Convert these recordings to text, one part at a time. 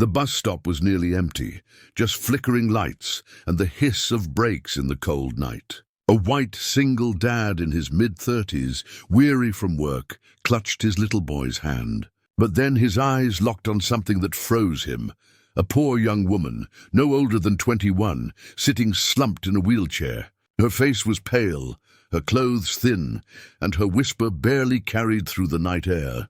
The bus stop was nearly empty, just flickering lights and the hiss of brakes in the cold night. A white single dad in his mid-30s, weary from work, clutched his little boy's hand. But then his eyes locked on something that froze him. A poor young woman, no older than 21, sitting slumped in a wheelchair. Her face was pale, her clothes thin, and her whisper barely carried through the night air.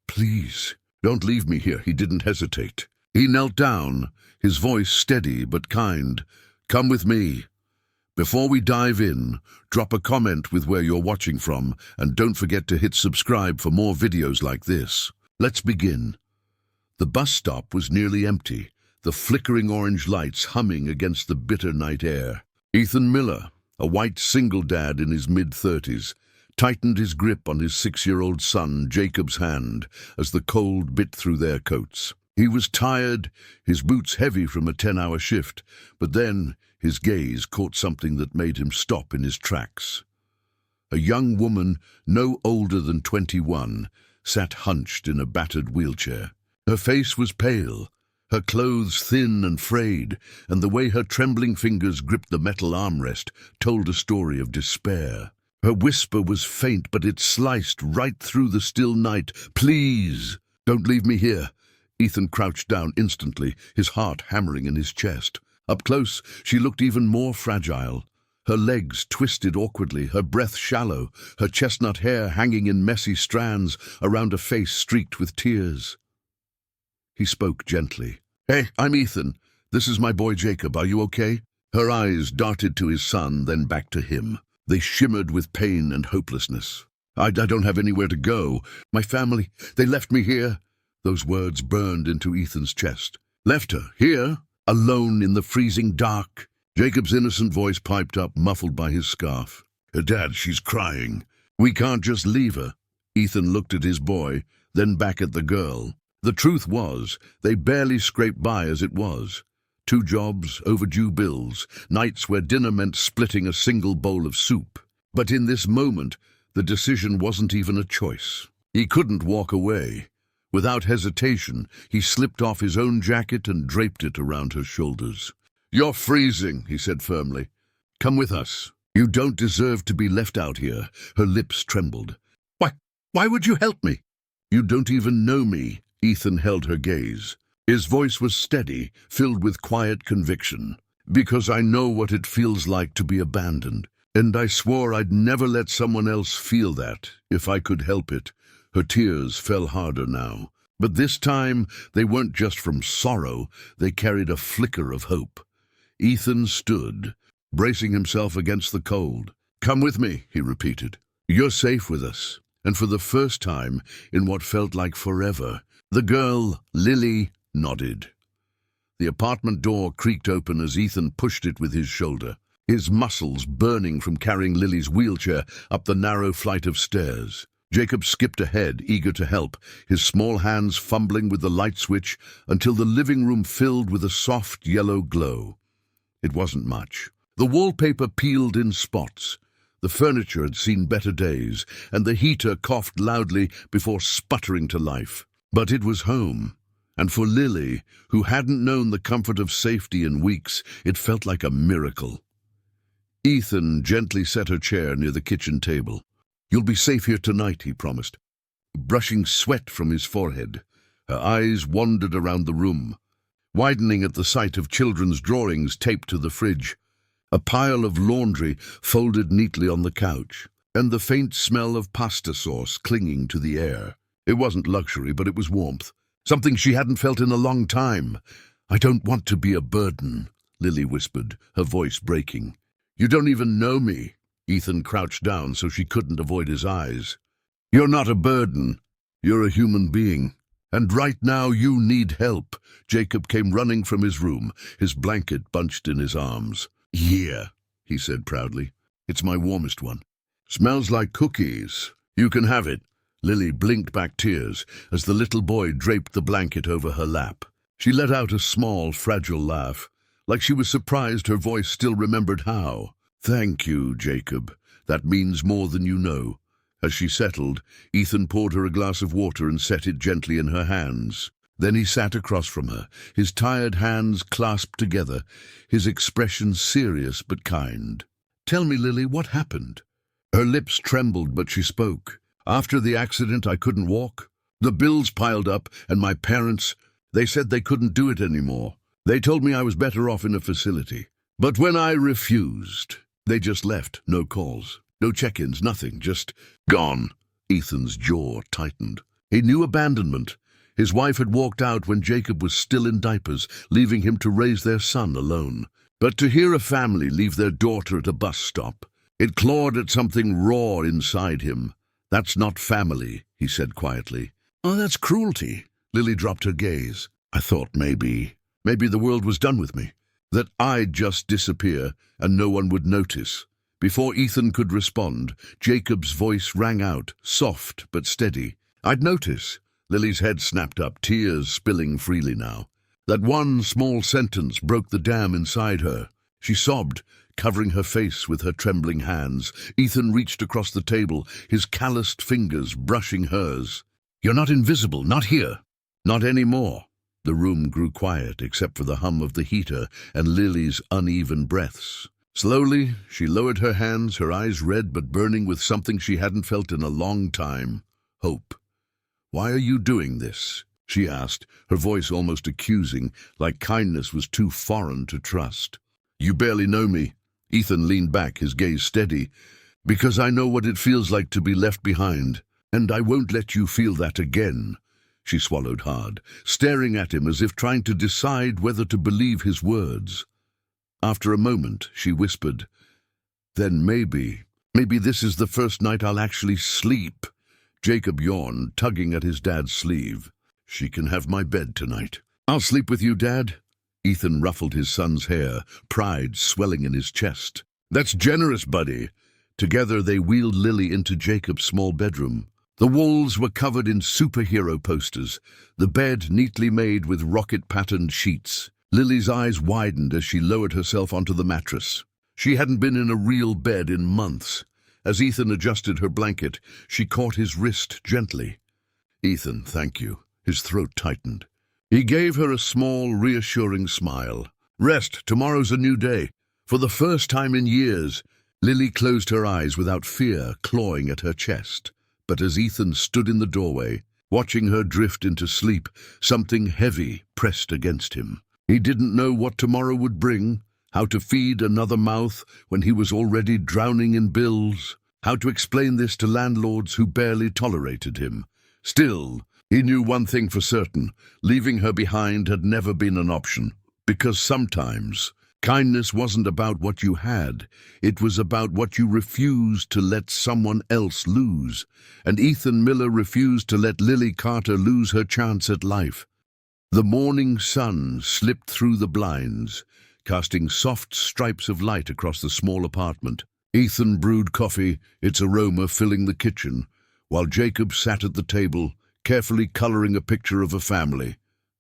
"Please, don't leave me here." He didn't hesitate. He knelt down, his voice steady but kind. "Come with me." Before we dive in, drop a comment with where you're watching from, and don't forget to hit subscribe for more videos like this. Let's begin. The bus stop was nearly empty, the flickering orange lights humming against the bitter night air. Ethan Miller, a white single dad in his mid-30s, tightened his grip on his 6-year-old son Jacob's hand as the cold bit through their coats. He was tired, his boots heavy from a 10-hour shift, but then his gaze caught something that made him stop in his tracks. A young woman, no older than 21, sat hunched in a battered wheelchair. Her face was pale, her clothes thin and frayed, and the way her trembling fingers gripped the metal armrest told a story of despair. Her whisper was faint, but it sliced right through the still night. "Please, don't leave me here." Ethan crouched down instantly, his heart hammering in his chest. Up close, she looked even more fragile. Her legs twisted awkwardly, her breath shallow, her chestnut hair hanging in messy strands around a face streaked with tears. He spoke gently. "Hey, I'm Ethan. This is my boy Jacob. Are you okay?" Her eyes darted to his son, then back to him. They shimmered with pain and hopelessness. I don't have anywhere to go. My family, they left me here." Those words burned into Ethan's chest. "Left her? Here? Alone in the freezing dark?" Jacob's innocent voice piped up, muffled by his scarf. "Dad, she's crying. We can't just leave her." Ethan looked at his boy, then back at the girl. The truth was, they barely scraped by as it was. 2 jobs, overdue bills, nights where dinner meant splitting a single bowl of soup. But in this moment, the decision wasn't even a choice. He couldn't walk away. Without hesitation, he slipped off his own jacket and draped it around her shoulders. "You're freezing," he said firmly. "Come with us. You don't deserve to be left out here." Her lips trembled. Why would you help me?" "You don't even know me." Ethan held her gaze. His voice was steady, filled with quiet conviction. "Because I know what it feels like to be abandoned, and I swore I'd never let someone else feel that, if I could help it." Her tears fell harder now. But this time, they weren't just from sorrow, they carried a flicker of hope. Ethan stood, bracing himself against the cold. "Come with me," he repeated. "You're safe with us." And for the first time, in what felt like forever, the girl, Lily, nodded. The apartment door creaked open as Ethan pushed it with his shoulder, his muscles burning from carrying Lily's wheelchair up the narrow flight of stairs. Jacob skipped ahead, eager to help, his small hands fumbling with the light switch until the living room filled with a soft yellow glow. It wasn't much. The wallpaper peeled in spots. The furniture had seen better days, and the heater coughed loudly before sputtering to life. But it was home, and for Lily, who hadn't known the comfort of safety in weeks, it felt like a miracle. Ethan gently set her chair near the kitchen table. "You'll be safe here tonight," he promised. Brushing sweat from his forehead, her eyes wandered around the room, widening at the sight of children's drawings taped to the fridge, a pile of laundry folded neatly on the couch, and the faint smell of pasta sauce clinging to the air. It wasn't luxury, but it was warmth, something she hadn't felt in a long time. "I don't want to be a burden," Lily whispered, her voice breaking. "You don't even know me." Ethan crouched down so she couldn't avoid his eyes. "You're not a burden. You're a human being. And right now you need help." Jacob came running from his room, his blanket bunched in his arms. "Here," he said proudly. "It's my warmest one. Smells like cookies. You can have it." Lily blinked back tears as the little boy draped the blanket over her lap. She let out a small, fragile laugh, like she was surprised her voice still remembered how. "Thank you, Jacob. That means more than you know." As she settled, Ethan poured her a glass of water and set it gently in her hands. Then he sat across from her, his tired hands clasped together, his expression serious but kind. "Tell me, Lily, what happened?" Her lips trembled, but she spoke. "After the accident, I couldn't walk. The bills piled up, and my parents, they said they couldn't do it anymore. They told me I was better off in a facility. But when I refused, they just left, no calls, no check-ins, nothing, just gone." Ethan's jaw tightened. He knew abandonment. His wife had walked out when Jacob was still in diapers, leaving him to raise their son alone. But to hear a family leave their daughter at a bus stop, it clawed at something raw inside him. "That's not family," he said quietly. "Oh, that's cruelty." Lily dropped her gaze. "I thought maybe the world was done with me, that I'd just disappear and no one would notice." Before Ethan could respond, Jacob's voice rang out, soft but steady. "I'd notice." Lily's head snapped up, tears spilling freely now. That one small sentence broke the dam inside her. She sobbed, covering her face with her trembling hands. Ethan reached across the table, his calloused fingers brushing hers. "You're not invisible, not here." "Not anymore." The room grew quiet, except for the hum of the heater and Lily's uneven breaths. Slowly, she lowered her hands, her eyes red but burning with something she hadn't felt in a long time. Hope. "Why are you doing this?" she asked, her voice almost accusing, like kindness was too foreign to trust. "You barely know me." Ethan leaned back, his gaze steady. "Because I know what it feels like to be left behind, and I won't let you feel that again." She swallowed hard, staring at him as if trying to decide whether to believe his words. After a moment, she whispered, "Then maybe this is the first night I'll actually sleep." Jacob yawned, tugging at his dad's sleeve. "She can have my bed tonight." "I'll sleep with you, Dad." Ethan ruffled his son's hair, pride swelling in his chest. "That's generous, buddy." Together they wheeled Lily into Jacob's small bedroom. The walls were covered in superhero posters, the bed neatly made with rocket-patterned sheets. Lily's eyes widened as she lowered herself onto the mattress. She hadn't been in a real bed in months. As Ethan adjusted her blanket, she caught his wrist gently. "Ethan, thank you." His throat tightened. He gave her a small, reassuring smile. "Rest, tomorrow's a new day." For the first time in years, Lily closed her eyes without fear clawing at her chest. But as Ethan stood in the doorway, watching her drift into sleep, something heavy pressed against him. He didn't know what tomorrow would bring, how to feed another mouth when he was already drowning in bills, how to explain this to landlords who barely tolerated him. Still, he knew one thing for certain: leaving her behind had never been an option. Because sometimes, kindness wasn't about what you had, it was about what you refused to let someone else lose. And Ethan Miller refused to let Lily Carter lose her chance at life. The morning sun slipped through the blinds, casting soft stripes of light across the small apartment. Ethan brewed coffee, its aroma filling the kitchen, while Jacob sat at the table, carefully coloring a picture of a family.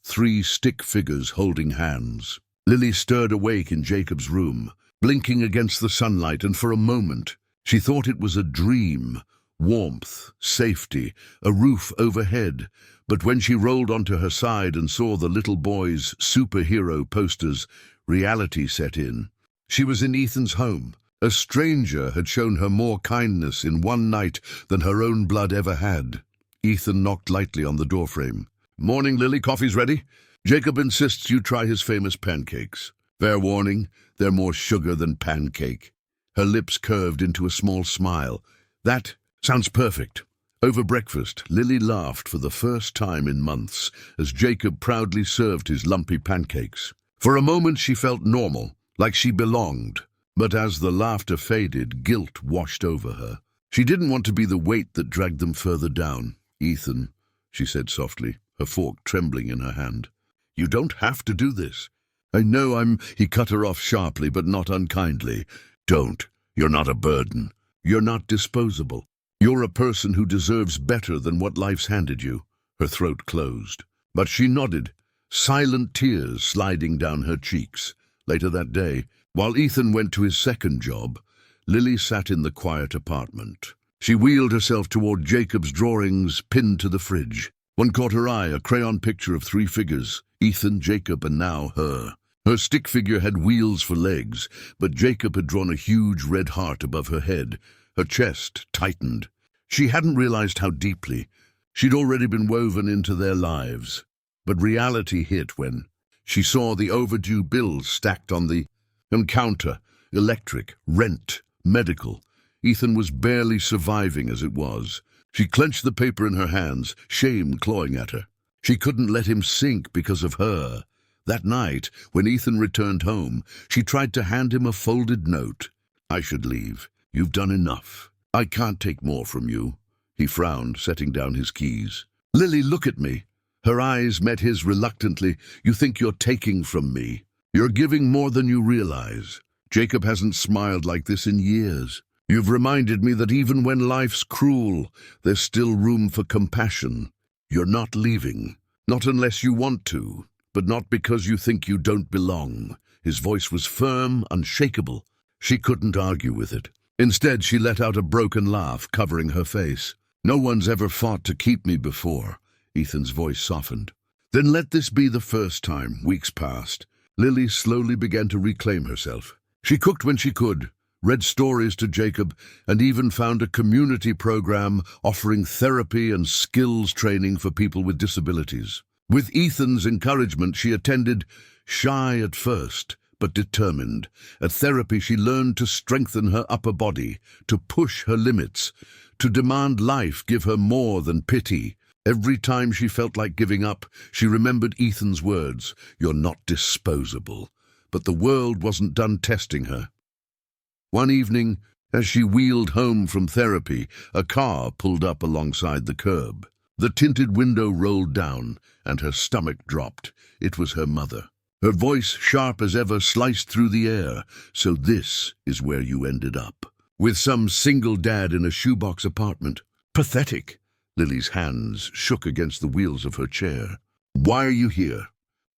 3 stick figures holding hands. Lily stirred awake in Jacob's room, blinking against the sunlight, and for a moment she thought it was a dream. Warmth, safety, a roof overhead. But when she rolled onto her side and saw the little boy's superhero posters, reality set in. She was in Ethan's home. A stranger had shown her more kindness in one night than her own blood ever had. Ethan knocked lightly on the doorframe. "Morning, Lily, coffee's ready." "Jacob insists you try his famous pancakes. Fair warning, they're more sugar than pancake." Her lips curved into a small smile. "That sounds perfect." Over breakfast, Lily laughed for the first time in months as Jacob proudly served his lumpy pancakes. For a moment she felt normal, like she belonged. But as the laughter faded, guilt washed over her. She didn't want to be the weight that dragged them further down. "Ethan," she said softly, her fork trembling in her hand. "You don't have to do this." "I know He cut her off sharply, but not unkindly. "Don't. You're not a burden. You're not disposable. You're a person who deserves better than what life's handed you." Her throat closed. But she nodded, silent tears sliding down her cheeks. Later that day, while Ethan went to his second job, Lily sat in the quiet apartment. She wheeled herself toward Jacob's drawings pinned to the fridge. One caught her eye, a crayon picture of three figures, Ethan, Jacob, and now her. Her stick figure had wheels for legs, but Jacob had drawn a huge red heart above her head. Her chest tightened. She hadn't realized how deeply. She'd already been woven into their lives. But reality hit when she saw the overdue bills stacked on the counter: electric, rent, medical. Ethan was barely surviving as it was. She clenched the paper in her hands, shame clawing at her. She couldn't let him sink because of her. That night, when Ethan returned home, she tried to hand him a folded note. "I should leave. You've done enough. I can't take more from you." He frowned, setting down his keys. "Lily, look at me." Her eyes met his reluctantly. "You think you're taking from me. You're giving more than you realize. Jacob hasn't smiled like this in years. You've reminded me that even when life's cruel, there's still room for compassion. You're not leaving. Not unless you want to, but not because you think you don't belong." His voice was firm, unshakable. She couldn't argue with it. Instead, she let out a broken laugh, covering her face. "No one's ever fought to keep me before." Ethan's voice softened. "Then let this be the first time." Weeks passed. Lily slowly began to reclaim herself. She cooked when she could, read stories to Jacob, and even found a community program offering therapy and skills training for people with disabilities. With Ethan's encouragement, she attended, shy at first, but determined. At therapy, she learned to strengthen her upper body, to push her limits, to demand life give her more than pity. Every time she felt like giving up, she remembered Ethan's words, "You're not disposable." But the world wasn't done testing her. One evening, as she wheeled home from therapy, a car pulled up alongside the curb. The tinted window rolled down, and her stomach dropped. It was her mother. Her voice, sharp as ever, sliced through the air. "So this is where you ended up. With some single dad in a shoebox apartment. Pathetic." Lily's hands shook against the wheels of her chair. "Why are you here?"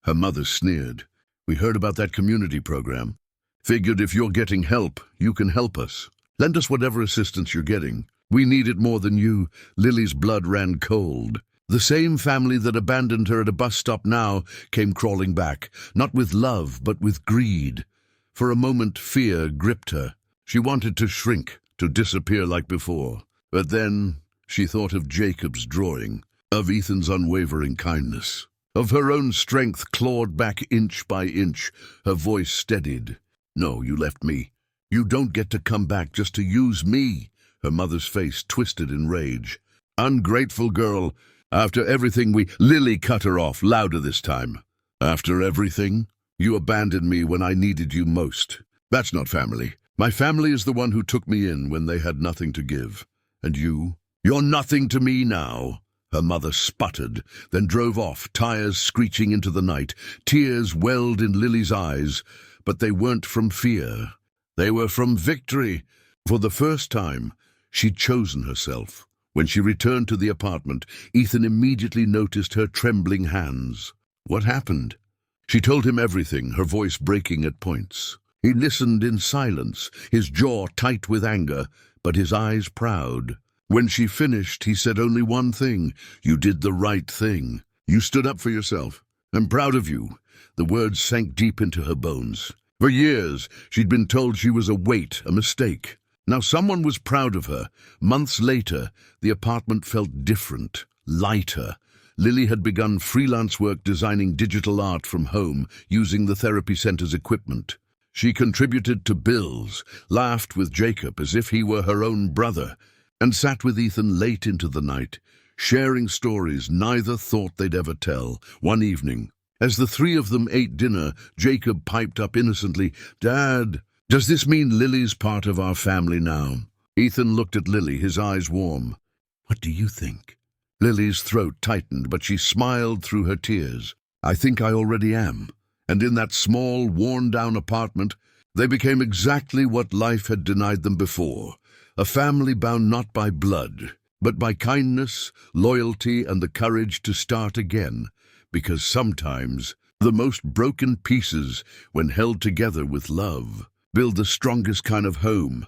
Her mother sneered. "We heard about that community program. Figured if you're getting help, you can help us. Lend us whatever assistance you're getting. We need it more than you." Lily's blood ran cold. The same family that abandoned her at a bus stop now came crawling back, not with love, but with greed. For a moment, fear gripped her. She wanted to shrink, to disappear like before. But then she thought of Jacob's drawing, of Ethan's unwavering kindness, of her own strength clawed back inch by inch. Her voice steadied. "No, you left me. You don't get to come back just to use me." Her mother's face twisted in rage. "Ungrateful girl. After everything Lily cut her off, louder this time. "After everything? You abandoned me when I needed you most. That's not family. My family is the one who took me in when they had nothing to give. And you're nothing to me now." Her mother sputtered, then drove off, tires screeching into the night. Tears welled in Lily's eyes, but they weren't from fear. They were from victory. For the first time, she'd chosen herself. When she returned to the apartment, Ethan immediately noticed her trembling hands. "What happened?" She told him everything, her voice breaking at points. He listened in silence, his jaw tight with anger, but his eyes proud. When she finished, he said only one thing: "You did the right thing. You stood up for yourself. I'm proud of you." The words sank deep into her bones. For years, she'd been told she was a weight, a mistake. Now someone was proud of her. Months later, the apartment felt different, lighter. Lily had begun freelance work designing digital art from home, using the therapy center's equipment. She contributed to bills, laughed with Jacob as if he were her own brother, and sat with Ethan late into the night, sharing stories neither thought they'd ever tell. One evening, as the three of them ate dinner, Jacob piped up innocently, "Dad, does this mean Lily's part of our family now?" Ethan looked at Lily, his eyes warm. "What do you think?" Lily's throat tightened, but she smiled through her tears. "I think I already am." And in that small, worn-down apartment, they became exactly what life had denied them before. A family bound not by blood, but by kindness, loyalty, and the courage to start again. Because sometimes the most broken pieces, when held together with love, build the strongest kind of home.